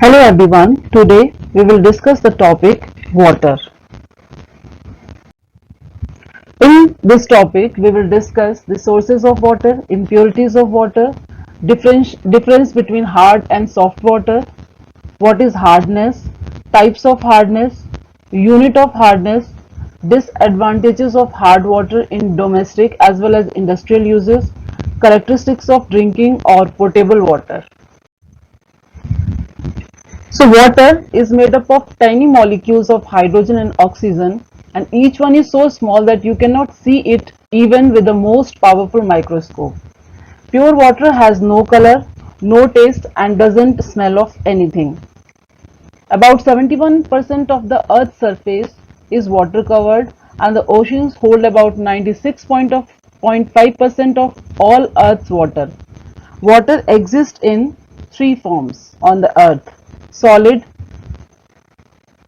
Hello everyone, today we will discuss the topic water. In this topic, we will discuss the sources of water, impurities of water, difference between hard and soft water, what is hardness, types of hardness, unit of hardness, disadvantages of hard water in domestic as well as industrial uses, characteristics of drinking or potable water. So water is made up of tiny molecules of hydrogen and oxygen, and each one is so small that you cannot see it even with the most powerful microscope. Pure water has no color, no taste and doesn't smell of anything. About 71% of the Earth's surface is water covered, and the oceans hold about 96.5% of all Earth's water. Water exists in three forms on the Earth: solid,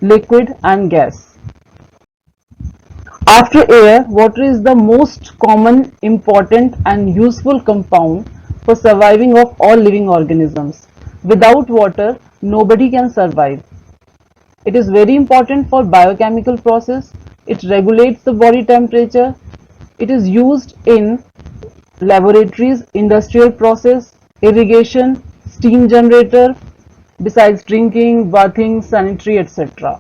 liquid and gas. After air, water is the most common, important and useful compound for surviving of all living organisms. Without water, nobody can survive. It is very important for biochemical process. It regulates the body temperature. It is used in laboratories, industrial process, irrigation, steam generator, besides drinking, bathing, sanitary, etc.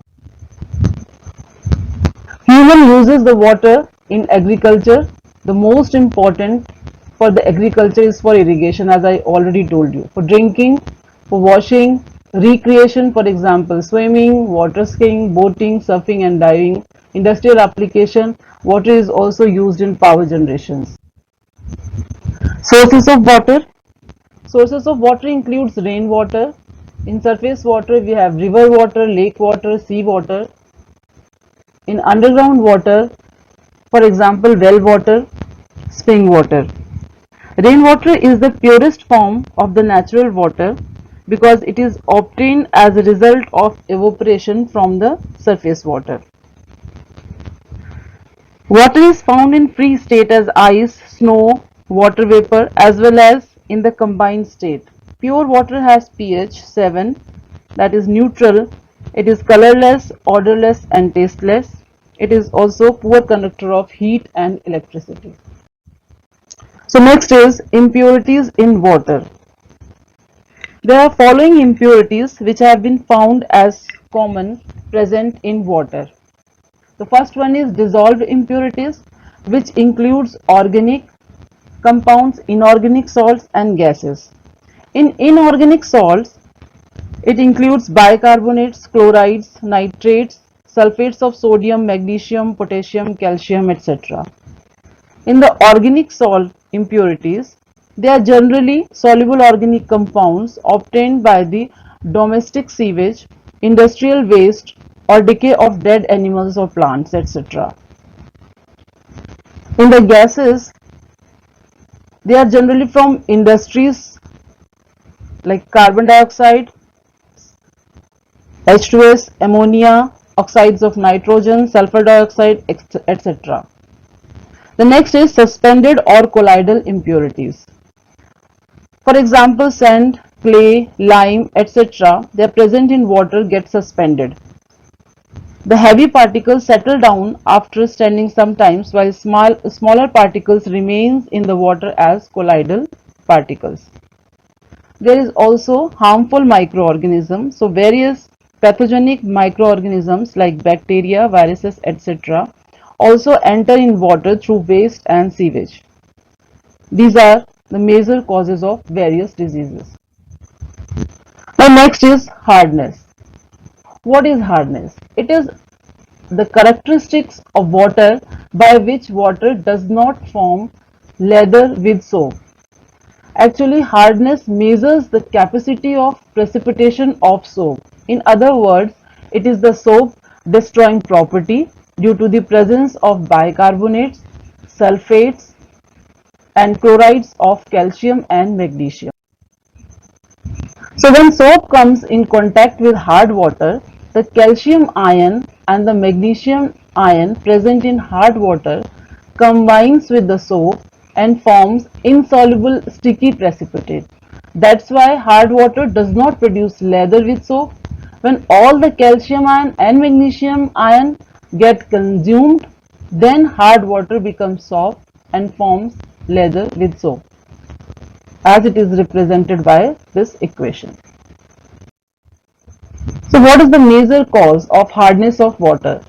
Human uses the water in agriculture. The most important for the agriculture is for irrigation, as I already told you. For drinking, for washing, recreation, for example, swimming, water skiing, boating, surfing and diving. Industrial application, water is also used in power generations. Sources of water. Sources of water includes rainwater. In surface water, we have river water, lake water, sea water. In underground water, for example, well water, spring water. Rainwater is the purest form of the natural water because it is obtained as a result of evaporation from the surface water. Water is found in free state as ice, snow, water vapor as well as in the combined state. Pure water has pH 7, that is neutral. It is colorless, odorless and tasteless. It is also poor conductor of heat and electricity. So next is impurities in water. There are following impurities which have been found as common present in water. The first one is dissolved impurities, which includes organic compounds, inorganic salts and gases. In inorganic salts, it includes bicarbonates, chlorides, nitrates, sulfates of sodium, magnesium, potassium, calcium, etc. In the organic salt impurities, they are generally soluble organic compounds obtained by the domestic sewage, industrial waste or decay of dead animals or plants, etc. In the gases, they are generally from industries like carbon dioxide, H2S, ammonia, oxides of nitrogen, sulfur dioxide, etc. The next is suspended or colloidal impurities. For example, sand, clay, lime, etc. They are present in water get suspended. The heavy particles settle down after standing sometimes while smaller particles remains in the water as colloidal particles. There is also harmful microorganisms. So various pathogenic microorganisms like bacteria, viruses, etc. also enter in water through waste and sewage. These are the major causes of various diseases. Now next is hardness. What is hardness? It is the characteristics of water by which water does not form leather with soap. Actually, hardness measures the capacity of precipitation of soap. In other words, it is the soap destroying property due to the presence of bicarbonates, sulfates and chlorides of calcium and magnesium. So when soap comes in contact with hard water, the calcium ion and the magnesium ion present in hard water combines with the soap and forms insoluble sticky precipitate. That's why hard water does not produce leather with soap. When all the calcium ion and magnesium ion get consumed, then hard water becomes soft and forms leather with soap, as it is represented by this equation. So what is the major cause of hardness of water?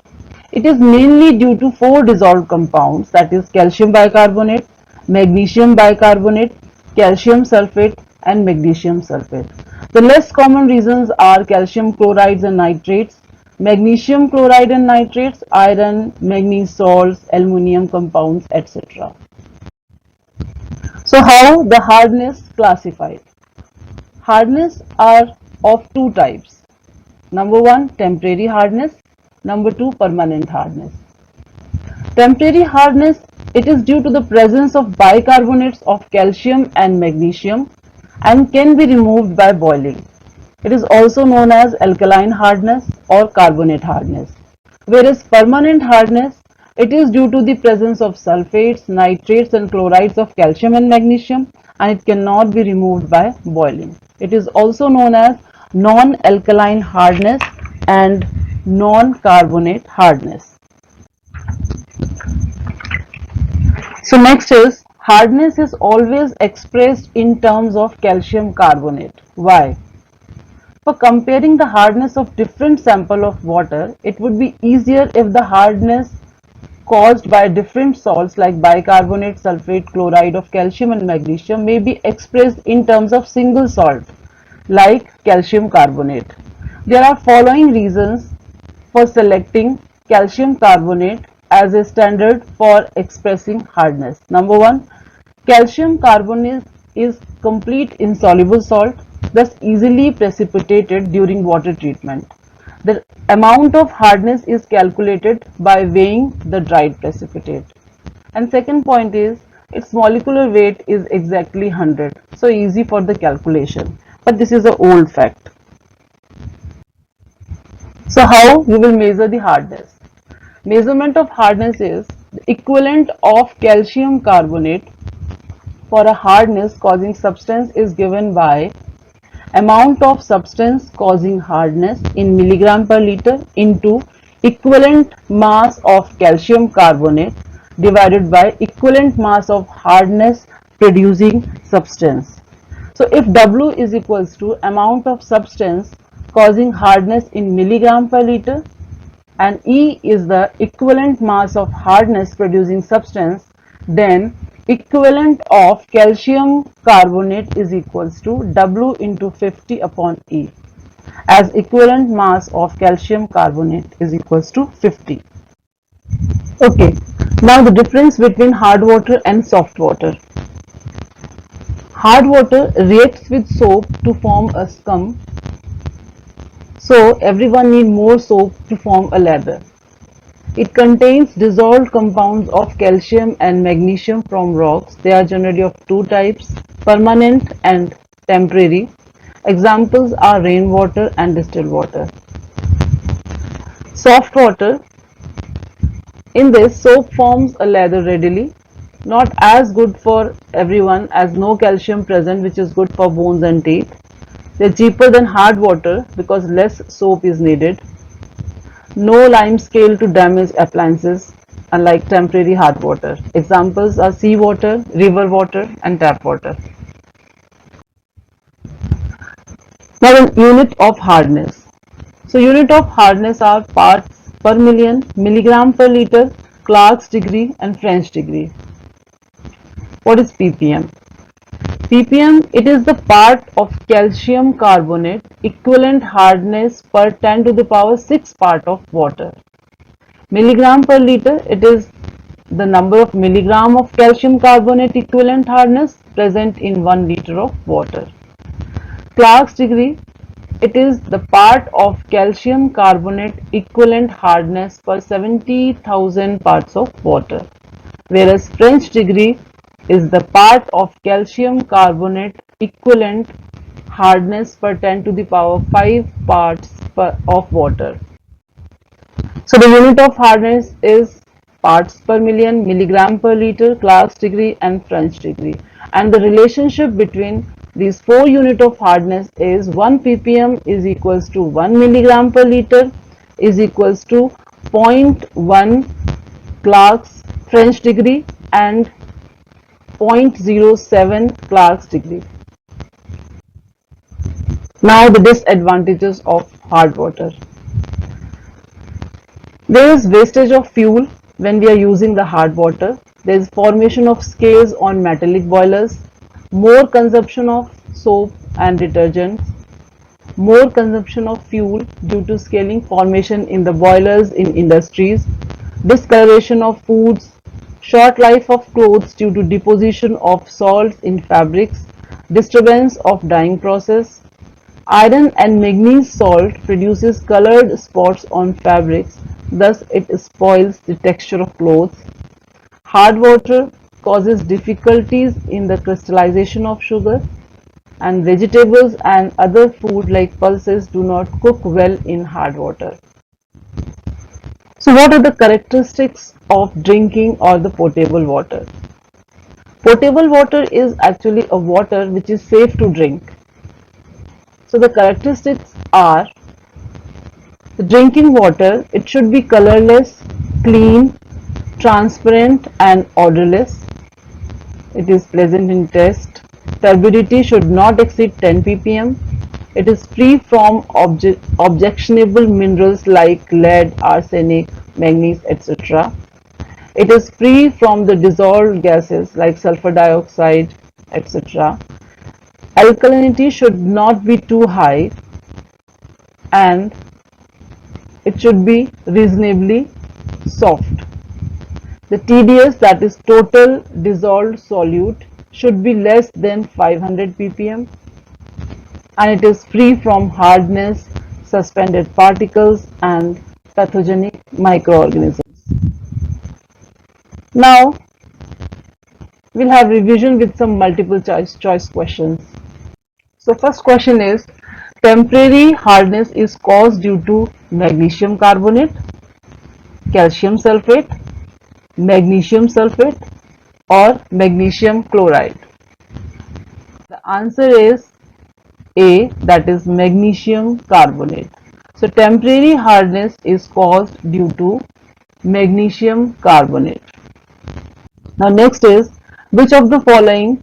It is mainly due to four dissolved compounds, that is calcium bicarbonate, magnesium bicarbonate, calcium sulfate and magnesium sulfate. The less common reasons are calcium chlorides and nitrates, magnesium chloride and nitrates, iron, manganese salts, aluminum compounds, etc. So how the hardness classified? Hardness are of two types. Number one, temporary hardness. Number two, permanent hardness. Temporary hardness, it is due to the presence of bicarbonates of calcium and magnesium and can be removed by boiling. It is also known as alkaline hardness or carbonate hardness. Whereas permanent hardness, it is due to the presence of sulfates, nitrates and chlorides of calcium and magnesium, and it cannot be removed by boiling. It is also known as non-alkaline hardness and non-carbonate hardness. So next is hardness is always expressed in terms of calcium carbonate. Why? For comparing the hardness of different sample of water, it would be easier if the hardness caused by different salts like bicarbonate, sulfate, chloride of calcium and magnesium may be expressed in terms of single salt like calcium carbonate. There are following reasons for selecting calcium carbonate as a standard for expressing hardness. Number one, calcium carbonate is complete insoluble salt, thus easily precipitated during water treatment. The amount of hardness is calculated by weighing the dried precipitate. And second point is its molecular weight is exactly 100, so easy for the calculation. But this is an old fact. So how you will measure the hardness? Measurement of hardness is the equivalent of calcium carbonate for a hardness causing substance is given by amount of substance causing hardness in milligram per liter into equivalent mass of calcium carbonate divided by equivalent mass of hardness producing substance. So if W is equals to amount of substance causing hardness in milligram per liter and E is the equivalent mass of hardness producing substance, then equivalent of calcium carbonate is equals to W into 50 upon E, as equivalent mass of calcium carbonate is equals to 50. Okay, now the difference between hard water and soft water. Hard water reacts with soap to form a scum, so everyone need more soap to form a lather. It contains dissolved compounds of calcium and magnesium from rocks. They are generally of two types, permanent and temporary. Examples are rainwater and distilled water. Soft water. In this, soap forms a lather readily. Not as good for everyone as no calcium present, which is good for bones and teeth. They are cheaper than hard water because less soap is needed. No lime scale to damage appliances, unlike temporary hard water. Examples are seawater, river water and tap water. Now the unit of hardness. So unit of hardness are parts per million, milligram per liter, Clark's degree and French degree. What is ppm? ppm, it is the part of calcium carbonate equivalent hardness per 10 to the power 6 part of water. Milligram per liter, it is the number of milligram of calcium carbonate equivalent hardness present in 1 liter of water. Clark's degree, it is the part of calcium carbonate equivalent hardness per 70,000 parts of water, whereas French degree is the part of calcium carbonate equivalent hardness per 10 to the power 5 parts of water. So the unit of hardness is parts per million, milligram per liter, Clark's degree and French degree. And the relationship between These 4 unit of hardness is 1 ppm is equals to 1 milligram per liter is equals to 0.1 Clark's French degree and 0.07 Clark's degree. Now the disadvantages of hard water. There is wastage of fuel when we are using the hard water. There is formation of scales on metallic boilers, more consumption of soap and detergents, more consumption of fuel due to scaling formation in the boilers in industries, discoloration of foods, short life of clothes due to deposition of salts in fabrics, disturbance of dyeing process. Iron and manganese salt produces colored spots on fabrics, thus it spoils the texture of clothes. Hard water causes difficulties in the crystallization of sugar, and vegetables and other food like pulses do not cook well in hard water. So what are the characteristics of drinking or the potable water? Potable water is actually a water which is safe to drink. So the characteristics are: the drinking water, it should be colorless, clean, transparent and odorless. It is pleasant in taste. Turbidity should not exceed 10 ppm. It is free from objectionable minerals like lead, arsenic, manganese, etc. It is free from the dissolved gases like sulfur dioxide, etc. Alkalinity should not be too high and it should be reasonably soft. The TDS, that is total dissolved solute, should be less than 500 ppm and it is free from hardness, suspended particles and pathogenic microorganisms. Now we'll have revision with some multiple choice questions. So first question is, temporary hardness is caused due to magnesium carbonate, calcium sulfate, magnesium sulfate or magnesium chloride. The answer is A, that is magnesium carbonate. So temporary hardness is caused due to magnesium carbonate. Now next is, which of the following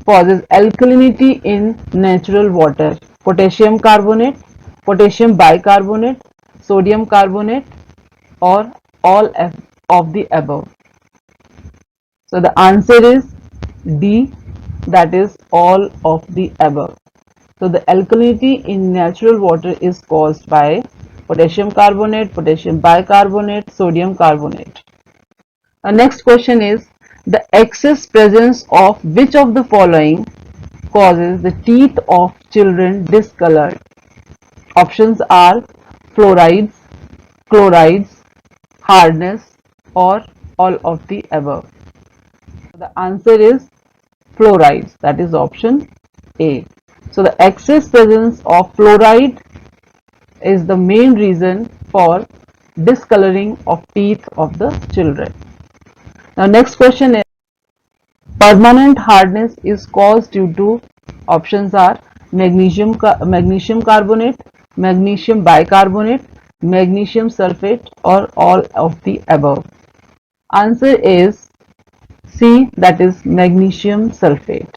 causes alkalinity in natural water? Potassium carbonate, potassium bicarbonate, sodium carbonate or all of the above. So the answer is D, that is all of the above. So the alkalinity in natural water is caused by potassium carbonate, potassium bicarbonate, sodium carbonate. Our next question is, the excess presence of which of the following causes the teeth of children discolored? Options are fluorides, chlorides, hardness or all of the above. The answer is fluorides, that is option A. So the excess presence of fluoride is the main reason for discoloring of teeth of the children. Now next question is, permanent hardness is caused due to, options are magnesium carbonate, magnesium bicarbonate, magnesium sulfate or all of the above. Answer is C, that is magnesium sulfate.